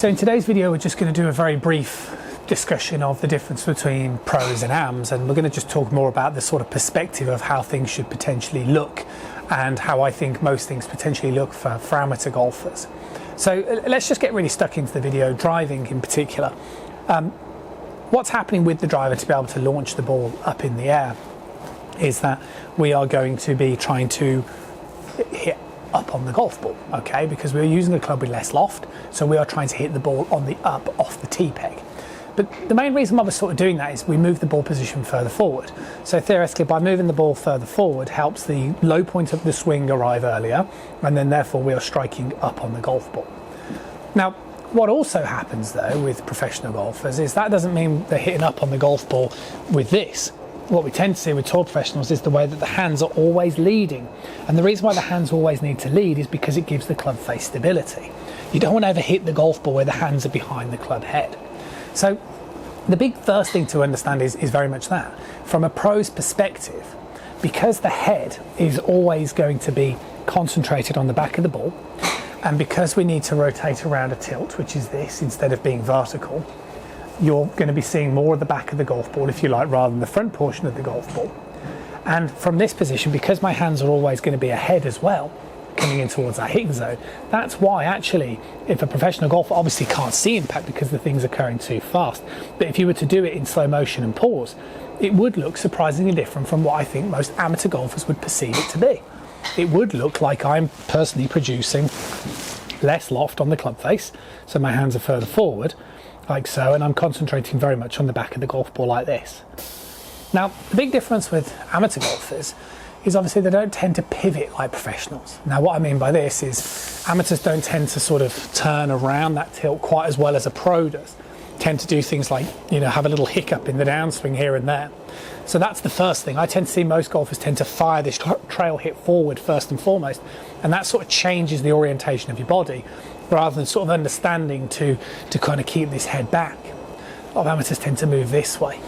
So in today's video, we're just going to do a very brief discussion of the difference between pros and AMs, and we're going to just talk more about the sort of perspective of how things should potentially look and how I think most things potentially look for amateur golfers. So let's just get really stuck into the video, driving in particular. What's happening with the driver to be able to launch the ball up in the air is that we are going to be trying to hit up on the golf ball, okay, because we're using a club with less loft, so we are trying to hit the ball on the up off the tee peg. But the main reason why we're sort of doing that is we move the ball position further forward. So theoretically, by moving the ball further forward helps the low point of the swing arrive earlier, and then therefore we are striking up on the golf ball. Now, what also happens though with professional golfers is that doesn't mean they're hitting up on the golf ball with this. What we tend to see with tour professionals is the way that the hands are always leading. And the reason why the hands always need to lead is because it gives the club face stability. You don't want to ever hit the golf ball where the hands are behind the club head. So the big first thing to understand is very much that. From a pro's perspective, because the head is always going to be concentrated on the back of the ball, and because we need to rotate around a tilt, which is this, instead of being vertical, you're going to be seeing more of the back of the golf ball, if you like, rather than the front portion of the golf ball. And from this position, because my hands are always going to be ahead as well, coming in towards that hitting zone, that's why actually, if a professional golfer obviously can't see impact because the thing's occurring too fast, but if you were to do it in slow motion and pause, it would look surprisingly different from what I think most amateur golfers would perceive it to be. It would look like I'm personally producing less loft on the club face, so my hands are further forward, like so, and I'm concentrating very much on the back of the golf ball like this. Now, the big difference with amateur golfers is obviously they don't tend to pivot like professionals. Now, what I mean by this is amateurs don't tend to sort of turn around that tilt quite as well as a pro does. Tend to do things like, you know, have a little hiccup in the downswing here and there. So that's the first thing. I tend to see most golfers tend to fire this trail hit forward first and foremost, and that sort of changes the orientation of your body rather than sort of understanding to kind of keep this head back. A lot of amateurs tend to move this way.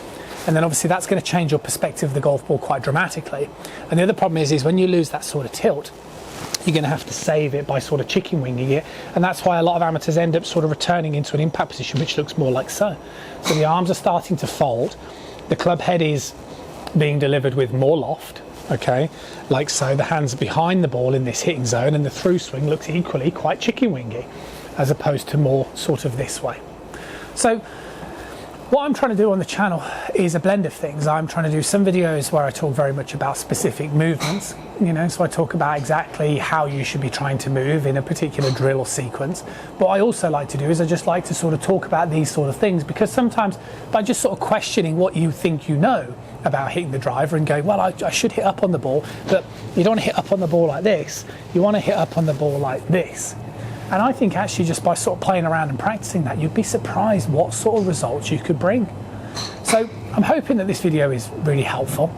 And then obviously that's going to change your perspective of the golf ball quite dramatically. And the other problem is when you lose that sort of tilt, you're going to have to save it by sort of chicken winging it, and that's why a lot of amateurs end up sort of returning into an impact position which looks more like so. So the arms are starting to fold, the club head is being delivered with more loft, okay, like so. The hands are behind the ball in this hitting zone, and the through swing looks equally quite chicken wingy as opposed to more sort of this way. So what I'm trying to do on the channel is a blend of things. I'm trying to do some videos where I talk very much about specific movements, you know, so I talk about exactly how you should be trying to move in a particular drill or sequence. But what I also like to do is I just like to sort of talk about these sort of things, because sometimes by just sort of questioning what you think you know about hitting the driver and going, well, I should hit up on the ball, but you don't want to hit up on the ball like this, you want to hit up on the ball like this. And I think actually just by sort of playing around and practicing that, you'd be surprised what sort of results you could bring. So I'm hoping that this video is really helpful.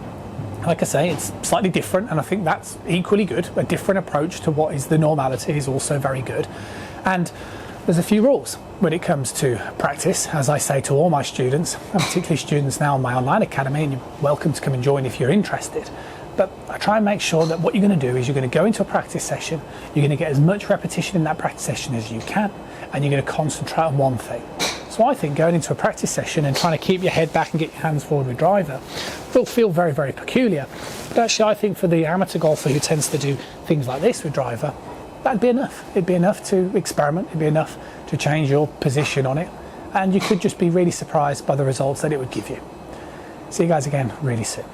Like I say, it's slightly different, and I think that's equally good. A different approach to what is the normality is also very good. And there's a few rules when it comes to practice, as I say to all my students, and particularly students now in my online academy, and you're welcome to come and join if you're interested. But I try and make sure that what you're going to do is you're going to go into a practice session, you're going to get as much repetition in that practice session as you can, and you're going to concentrate on one thing. So I think going into a practice session and trying to keep your head back and get your hands forward with driver will feel very, very peculiar. But actually I think for the amateur golfer who tends to do things like this with driver, that'd be enough. It'd be enough to experiment, it'd be enough to change your position on it, and you could just be really surprised by the results that it would give you. See you guys again really soon.